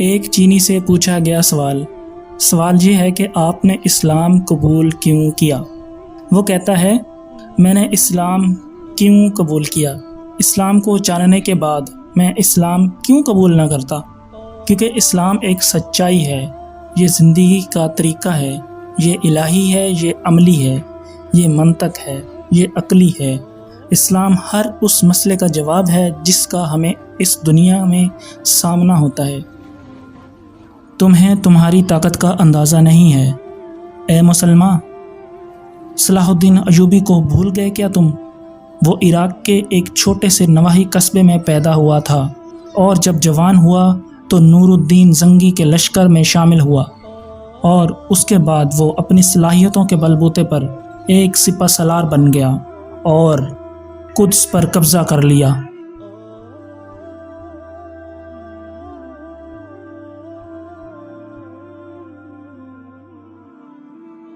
ایک چینی سے پوچھا گیا سوال یہ ہے کہ آپ نے اسلام قبول کیوں کیا؟ وہ کہتا ہے میں نے اسلام کیوں قبول کیا؟ اسلام کو جاننے کے بعد میں اسلام کیوں قبول نہ کرتا؟ کیونکہ اسلام ایک سچائی ہے، یہ زندگی کا طریقہ ہے، یہ الہی ہے، یہ عملی ہے، یہ منطق ہے، یہ عقلی ہے۔ اسلام ہر اس مسئلے کا جواب ہے جس کا ہمیں اس دنیا میں سامنا ہوتا ہے۔ تمہیں تمہاری طاقت کا اندازہ نہیں ہے اے مسلمان۔ صلاح الدین ایوبی کو بھول گئے کیا تم؟ وہ عراق کے ایک چھوٹے سے نواحی قصبے میں پیدا ہوا تھا اور جب جوان ہوا تو نور الدین زنگی کے لشکر میں شامل ہوا اور اس کے بعد وہ اپنی صلاحیتوں کے بلبوتے پر ایک سپہ سالار بن گیا اور قدس پر قبضہ کر لیا۔